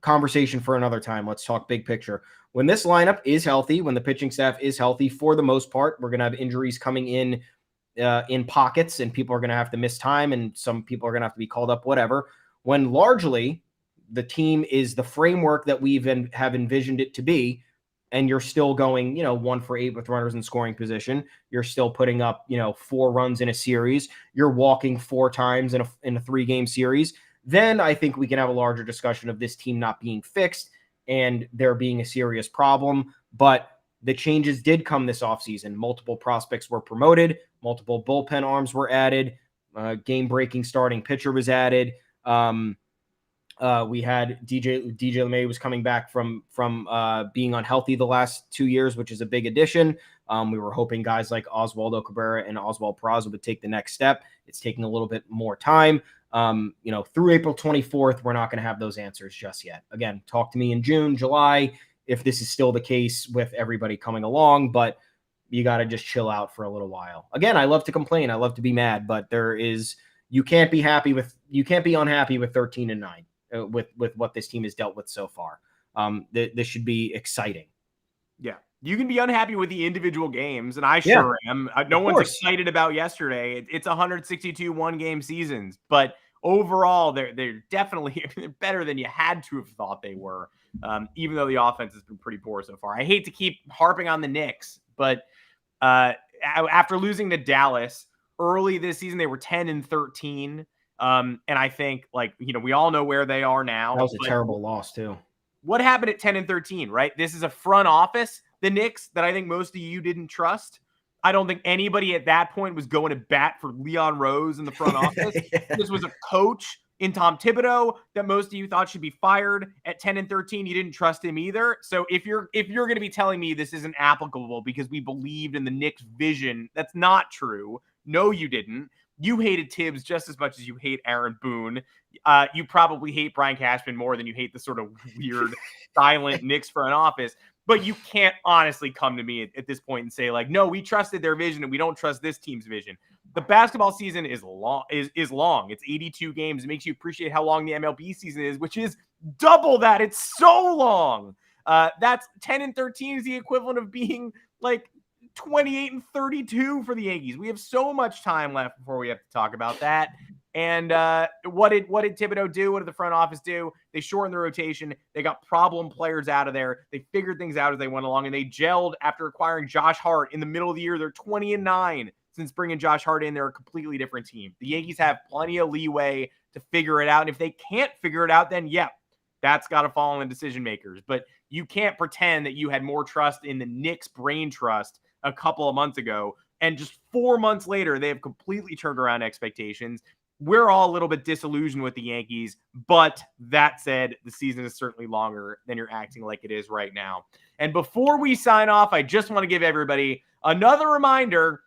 Conversation for another time. Let's talk big picture. When this lineup is healthy, when the pitching staff is healthy, for the most part, we're going to have injuries coming in pockets, and people are going to have to miss time, and some people are going to have to be called up, whatever. When largely the team is the framework that we've have envisioned it to be, and you're still going, 1 for 8 with runners in scoring position. You're still putting up, 4 runs in a series. You're walking 4 times in a 3-game series. Then I think we can have a larger discussion of this team not being fixed and there being a serious problem. But the changes did come this offseason. Multiple prospects were promoted. Multiple bullpen arms were added. Game-breaking starting pitcher was added. We had DJ LeMay was coming back from being unhealthy the last 2 years, which is a big addition. We were hoping guys like Oswaldo Cabrera and Oswald Peraza would take the next step. It's taking a little bit more time. Through April 24th, we're not going to have those answers just yet. Again, talk to me in June, July, if this is still the case with everybody coming along, but you got to just chill out for a little while. Again, I love to complain. I love to be mad, but you can't be unhappy with 13-9. With what this team has dealt with so far. This should be exciting. Yeah. You can be unhappy with the individual games, and I sure am. No one's excited about yesterday. It's 162 one-game seasons, but overall, they're definitely better than you had to have thought they were, even though the offense has been pretty poor so far. I hate to keep harping on the Knicks, but after losing to Dallas early this season, they were 10-13. And I think, we all know where they are now. That was a terrible loss, too. What happened at 10-13, right? This is a front office, the Knicks, that I think most of you didn't trust. I don't think anybody at that point was going to bat for Leon Rose in the front office. This was a coach in Tom Thibodeau that most of you thought should be fired at 10-13. You didn't trust him either. So if you're going to be telling me this isn't applicable because we believed in the Knicks' vision, that's not true. No, you didn't. You hated Tibbs just as much as you hate Aaron Boone. You probably hate Brian Cashman more than you hate the sort of weird, silent Knicks front office. But you can't honestly come to me at this point and say, no, we trusted their vision and we don't trust this team's vision. The basketball season is long. It's 82 games. It makes you appreciate how long the MLB season is, which is double that. It's so long. That's 10-13 is the equivalent of being 28-32 for the Yankees. We have so much time left before we have to talk about that. And what did Thibodeau do? What did the front office do? They shortened the rotation. They got problem players out of there. They figured things out as they went along, and they gelled after acquiring Josh Hart in the middle of the year. They're 20-9 since bringing Josh Hart in. They're a completely different team. The Yankees have plenty of leeway to figure it out. And if they can't figure it out, then that's got to fall on the decision makers. But you can't pretend that you had more trust in the Knicks brain trust a couple of months ago, and just 4 months later, they have completely turned around expectations. We're all a little bit disillusioned with the Yankees, but that said, the season is certainly longer than you're acting like it is right now. And before we sign off, I just want to give everybody another reminder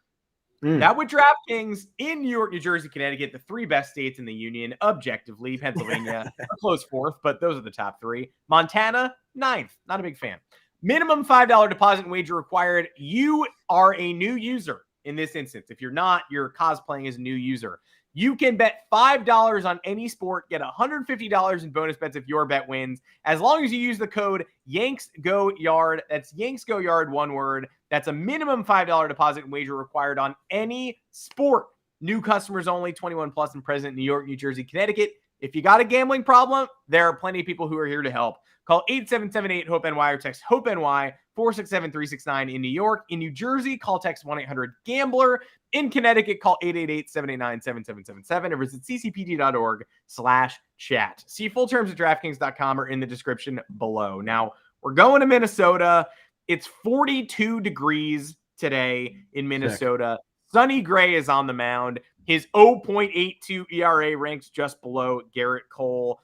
that with DraftKings in New York, New Jersey, Connecticut, the 3 best states in the union, objectively, Pennsylvania, a close 4th, but those are the top 3. Montana, 9th. Not a big fan. Minimum $5 deposit and wager required. You are a new user in this instance. If you're not, you're cosplaying as a new user. You can bet $5 on any sport, get $150 in bonus bets if your bet wins, as long as you use the code YanksGoYard. That's YanksGoYard, one word. That's a minimum $5 deposit and wager required on any sport. New customers only, 21 plus and present in New York, New Jersey, Connecticut. If you got a gambling problem, there are plenty of people who are here to help. Call 877-8-HOPE-NY or text HOPE-NY 467-369 in New York. In New Jersey, call text 1-800-GAMBLER. In Connecticut, call 888-789-7777 or visit ccpg.org/chat. See full terms at DraftKings.com or in the description below. Now, we're going to Minnesota. It's 42 degrees today in Minnesota. Sonny Gray is on the mound. His 0.82 ERA ranks just below Gerrit Cole.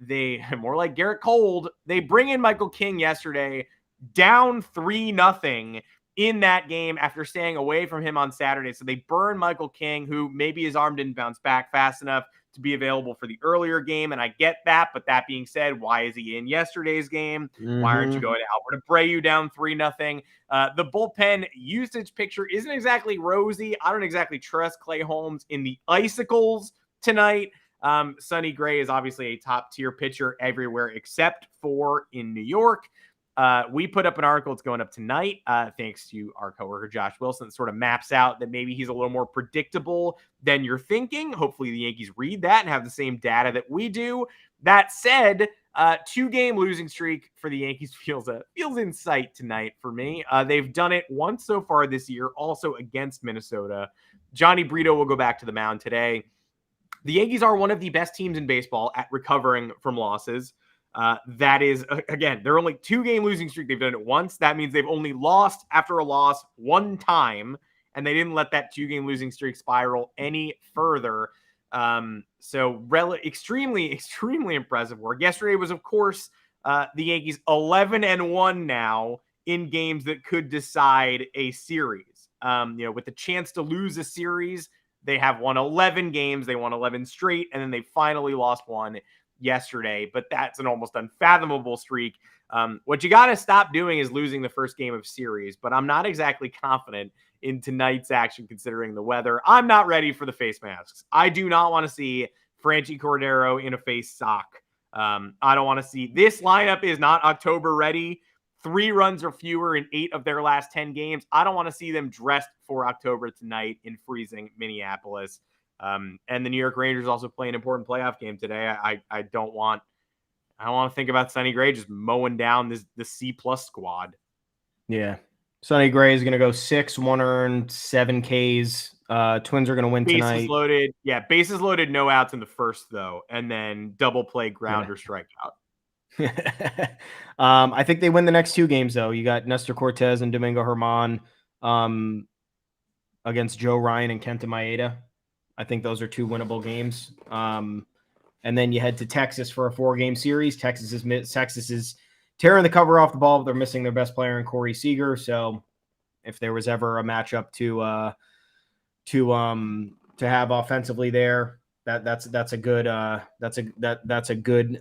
They more like Gerrit Cole. They bring in Michael King yesterday, down 3-0 in that game after staying away from him on Saturday. So they burn Michael King, who maybe his arm didn't bounce back fast enough to be available for the earlier game. And I get that. But that being said, why is he in yesterday's game? Why aren't you going to Albert Abreu down 3-0? The bullpen usage picture isn't exactly rosy. I don't exactly trust Clay Holmes in the icicles tonight. Sonny Gray is obviously a top tier pitcher everywhere except for in New York. We put up an article. It's going up tonight, thanks to our coworker Josh Wilson. That sort of maps out that maybe he's a little more predictable than you're thinking. Hopefully the Yankees read that and have the same data that we do. That said, 2-game losing streak for the Yankees feels in sight tonight for me. They've done it once so far this year, also against Minnesota. Johnny Brito will go back to the mound today. The Yankees are one of the best teams in baseball at recovering from losses. That is, again, they're only 2-game losing streak. They've done it once. That means they've only lost after a loss one time, and they didn't let that 2-game losing streak spiral any further. So extremely, extremely impressive work. Yesterday was, of course, the Yankees 11-1 now in games that could decide a series. With the chance to lose a series, they have won 11 games. They won 11 straight, and then they finally lost one yesterday, but that's an almost unfathomable streak. What you got to stop doing is losing the first game of series, but I'm not exactly confident in tonight's action considering the weather. I'm not ready for the face masks. I do not want to see Franchi Cordero in a face sock. I don't want to see this lineup is not October ready. 3 runs or fewer in 8 of their last 10 games. I don't want to see them dressed for October tonight in freezing Minneapolis. And the New York Rangers also play an important playoff game today. I don't want to think about Sonny Gray just mowing down the C+ squad. Yeah. Sonny Gray is going to go 6, 1 earned, 7 Ks. Twins are going to win tonight. Bases loaded. Yeah, bases loaded, no outs in the first, though. And then double play, grounder, strikeout. I think they win the next 2 games, though. You got Nestor Cortez and Domingo Germán against Joe Ryan and Kenta Maeda. I think those are 2 winnable games. And then you head to Texas for a 4-game series. Texas is tearing the cover off the ball, but they're missing their best player in Corey Seager. So if there was ever a matchup to have offensively there, that's a good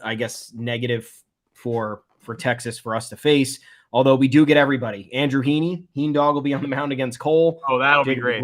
I guess negative for Texas for us to face. Although we do get everybody. Andrew Heaney Dog will be on the mound against Cole. Oh, that'll be great.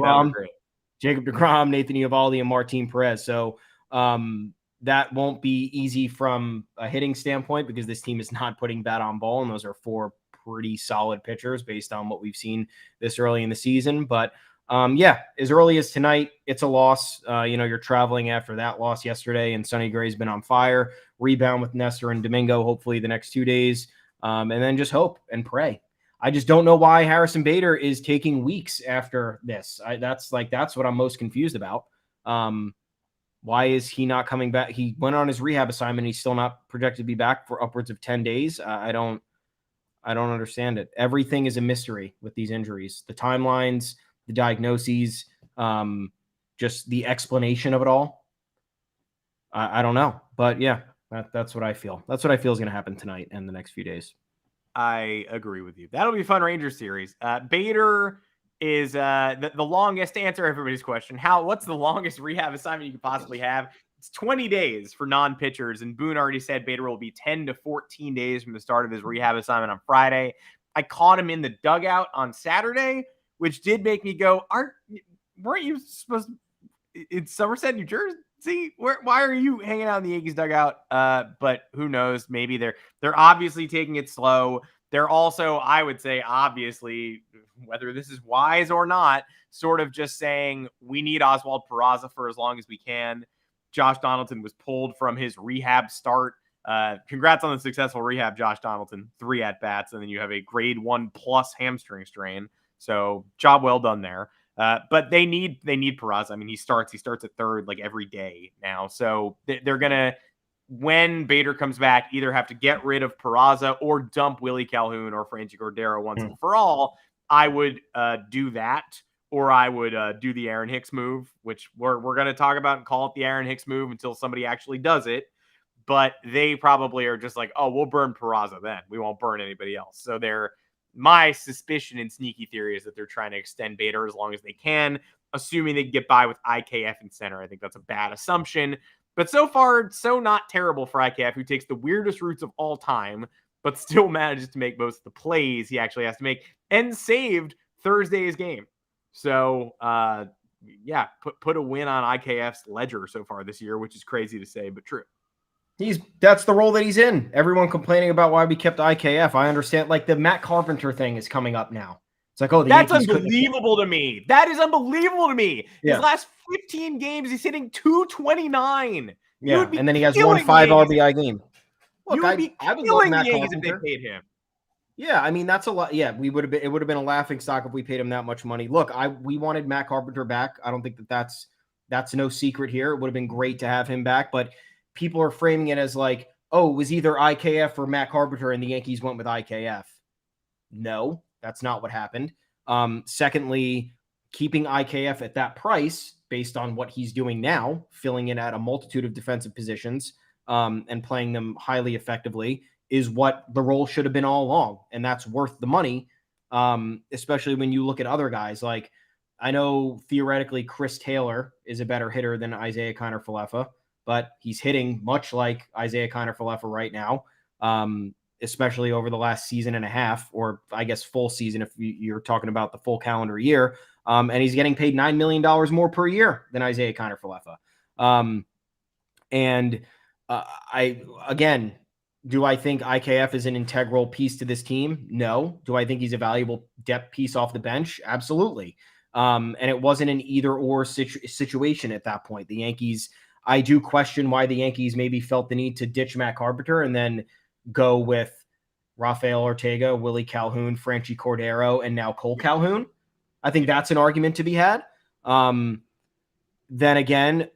Jacob deGrom, Nathan Eovaldi, and Martin Perez. So that won't be easy from a hitting standpoint because this team is not putting bat on ball, and those are 4 pretty solid pitchers based on what we've seen this early in the season. But as early as tonight, it's a loss. You're traveling after that loss yesterday, and Sonny Gray's been on fire. Rebound with Nestor and Domingo, hopefully the next 2 days, and then just hope and pray. I just don't know why Harrison Bader is taking weeks after this. That's what I'm most confused about. Why is he not coming back? He went on his rehab assignment. He's still not projected to be back for upwards of 10 days. I don't understand it. Everything is a mystery with these injuries. The timelines, the diagnoses, just the explanation of it all. I don't know. But yeah, that's what I feel. That's what I feel is going to happen tonight and the next few days. I agree with you. That'll be a fun Rangers series. Bader is the longest, to answer everybody's question. What's the longest rehab assignment you could possibly have? It's 20 days for non-pitchers, and Boone already said Bader will be 10 to 14 days from the start of his rehab assignment on Friday. I caught him in the dugout on Saturday, which did make me go, weren't you supposed to, in Somerset, New Jersey? Why are you hanging out in the Yankees dugout? But who knows? Maybe they're obviously taking it slow. They're also, I would say, obviously, whether this is wise or not, sort of just saying we need Oswald Peraza for as long as we can. Josh Donaldson was pulled from his rehab start. Congrats on the successful rehab, Josh Donaldson. 3 at-bats, and then you have a grade 1+ hamstring strain. So job well done there. But they need Peraza. I mean, he starts at third like every day now. So they're going to, when Bader comes back, either have to get rid of Peraza or dump Willie Calhoun or Franchi Cordero once and for all. I would do that, or I would do the Aaron Hicks move, which we're going to talk about and call it the Aaron Hicks move until somebody actually does it. But they probably are just like, oh, we'll burn Peraza then. We won't burn anybody else. So my suspicion and sneaky theory is that they're trying to extend Bader as long as they can, assuming they can get by with IKF in center. I think that's a bad assumption. But so far, so not terrible for IKF, who takes the weirdest routes of all time, but still manages to make most of the plays he actually has to make and saved Thursday's game. So, yeah, put a win on IKF's ledger so far this year, which is crazy to say, but true. That's the role that he's in. Everyone complaining about why we kept IKF. I understand. Like the Matt Carpenter thing is coming up now. It's like, oh, that's unbelievable to me. That is unbelievable to me. Yeah. His last 15 games, he's hitting 229. Yeah, and then he has 1 5 RBI game. Look, I would love Matt Carpenter if they paid him. Yeah, I mean that's a lot. Yeah, it would have been a laughing stock if we paid him that much money. Look, we wanted Matt Carpenter back. I don't think that's no secret here. It would have been great to have him back, but people are framing it as like, oh, it was either IKF or Matt Carpenter, and the Yankees went with IKF. No, that's not what happened. Secondly, keeping IKF at that price based on what he's doing now, filling in at a multitude of defensive positions and playing them highly effectively is what the role should have been all along. And that's worth the money, especially when you look at other guys. Like I know theoretically Chris Taylor is a better hitter than Isaiah Kiner-Falefa, but he's hitting much like Isaiah Kiner-Falefa right now, especially over the last season and a half, or I guess full season if you're talking about the full calendar year. And he's getting paid $9 million more per year than Isaiah Kiner-Falefa. Do I think IKF is an integral piece to this team? No. Do I think he's a valuable depth piece off the bench? Absolutely. And it wasn't an either-or situation at that point. The Yankees, I do question why the Yankees maybe felt the need to ditch Matt Carpenter and then go with Rafael Ortega, Willie Calhoun, Franchi Cordero, and now Cole Calhoun. I think that's an argument to be had. Then again,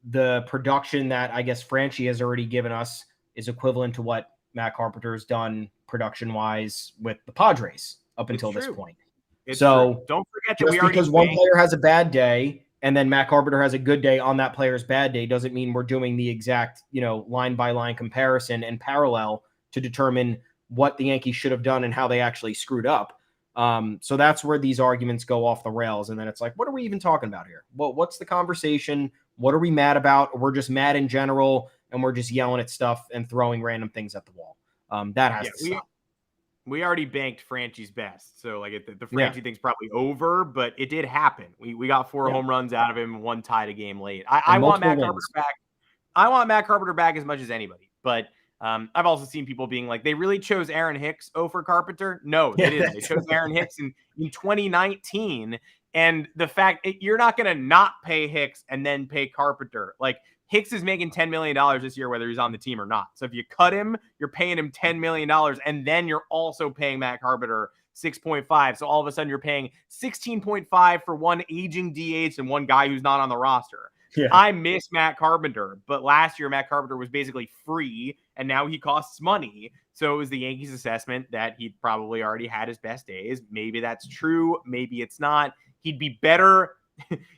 the production that I guess Franchi has already given us is equivalent to what Matt Carpenter has done production-wise with the Padres up until this point. So don't forget that because one player has a bad day and then Matt Carpenter has a good day on that player's bad day doesn't mean we're doing the exact, line-by-line comparison and parallel to determine what the Yankees should have done and how they actually screwed up. So that's where these arguments go off the rails. And then it's like, what are we even talking about here? What's the conversation? What are we mad about? We're just mad in general, and we're just yelling at stuff and throwing random things at the wall. That has to stop. We already banked Franchi's best. So like the Franchi thing's probably over, but it did happen. We got 4 home runs out of him, 1 tied a game late. I want Matt Carpenter back. I want Matt Carpenter back as much as anybody, but I've also seen people being like, they really chose Aaron Hicks over Carpenter. No, they didn't. They chose Aaron Hicks in 2019. And the fact you're not going to not pay Hicks and then pay Carpenter. Like Hicks is making $10 million this year, whether he's on the team or not. So if you cut him, you're paying him $10 million. And then you're also paying Matt Carpenter 6.5. So all of a sudden you're paying 16.5 for one aging DH and one guy who's not on the roster. Yeah. I miss Matt Carpenter, but last year Matt Carpenter was basically free and now he costs money. So it was the Yankees' assessment that he'd probably already had his best days. Maybe that's true. Maybe it's not. He'd be better.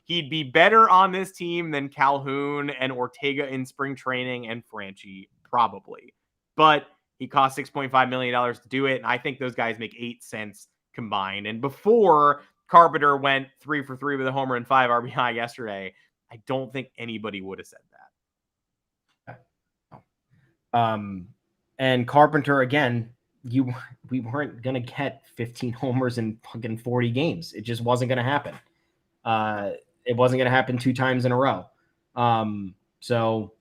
He'd be better on this team than Calhoun and Ortega in spring training and Franchi, probably. But he cost $6.5 million to do it. And I think those guys make 8 cents combined. And before Carpenter went 3 for 3 with a homer and 5 RBI yesterday, I don't think anybody would have said that. And Carpenter, again, we weren't going to get 15 homers in fucking 40 games. It just wasn't going to happen. It wasn't going to happen 2 times in a row. So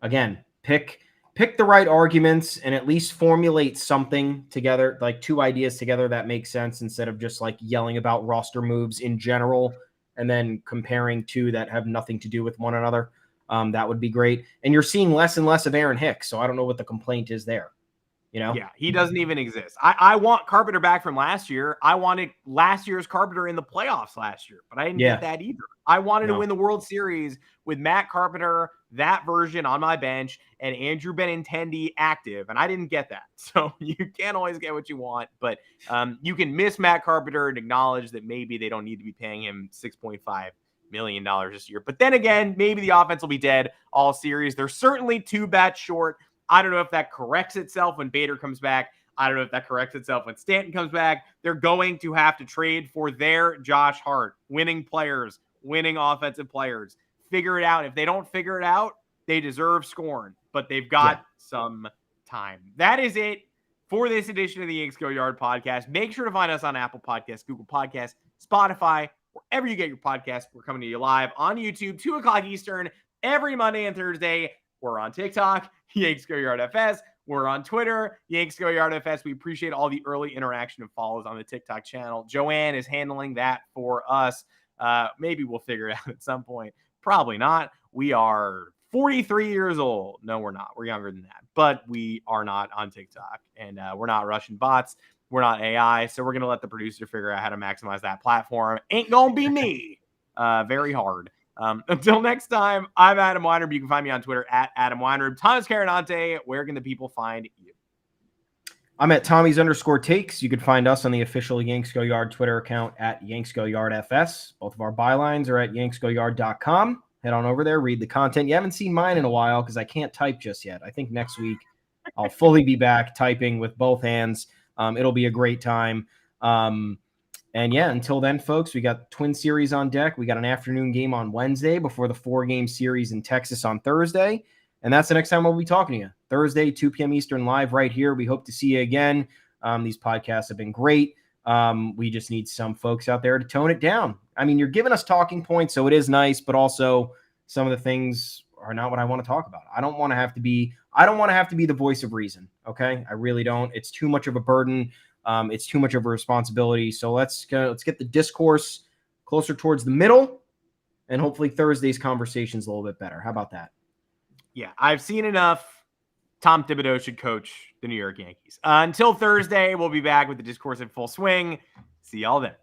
again, pick the right arguments and at least formulate something together, like 2 ideas together that make sense instead of just like yelling about roster moves in general and then comparing two that have nothing to do with one another. That would be great. And you're seeing less and less of Aaron Hicks, so I don't know what the complaint is there. Yeah, he doesn't even exist. I want Carpenter back from last year. I wanted last year's Carpenter in the playoffs last year, but I didn't get that either. I wanted to win the World Series with Matt Carpenter, that version on my bench, and Andrew Benintendi active, and I didn't get that. So you can't always get what you want, but you can miss Matt Carpenter and acknowledge that maybe they don't need to be paying him $6.5 million this year. But then again, maybe the offense will be dead all series. They're certainly 2 bats short. I don't know if that corrects itself when Bader comes back. I don't know if that corrects itself when Stanton comes back. They're going to have to trade for their Josh Hart, winning players, winning offensive players. Figure it out. If they don't figure it out, they deserve scorn, but they've got some time. That is it for this edition of the Yanks Go Yard podcast. Make sure to find us on Apple Podcasts, Google Podcasts, Spotify, wherever you get your podcasts. We're coming to you live on YouTube, 2 o'clock Eastern, every Monday and Thursday. We're on TikTok, Yanks Go Yard FS. We're on Twitter, Yanks Go Yard FS. We appreciate all the early interaction and follows on the TikTok channel. Joanne is handling that for us. Maybe we'll figure it out at some point. Probably not. We are 43 years old. No, we're not. We're younger than that. But we are not on TikTok. And we're not Russian bots. We're not AI. So we're going to let the producer figure out how to maximize that platform. Ain't going to be me. Very hard. Until next time, I'm Adam Weinrib. You can find me on Twitter at Adam Weinrib. Thomas Carinante, where can the people find you? I'm at Tommy's_takes. You can find us on the official Yanks Go Yard Twitter account at Yanks Go Yard FS. Both of our bylines are at yanksgoyard.com. Head on over there, read the content. You haven't seen mine in a while because I can't type just yet. I think next week I'll fully be back typing with both hands. It'll be a great time. And yeah, until then, folks, we got Twin Series on deck. We got an afternoon game on Wednesday before the 4-game series in Texas on Thursday. And that's the next time we'll be talking to you. Thursday, 2 p.m. Eastern, live right here. We hope to see you again. These podcasts have been great. We just need some folks out there to tone it down. I mean, you're giving us talking points, so it is nice, but also some of the things are not what I want to talk about. I don't want to have to be the voice of reason. Okay. I really don't. It's too much of a burden. It's too much of a responsibility. So let's get the discourse closer towards the middle, and hopefully Thursday's conversation's a little bit better. How about that? Yeah, I've seen enough. Tom Thibodeau should coach the New York Yankees. Until Thursday, we'll be back with the discourse in full swing. See y'all then.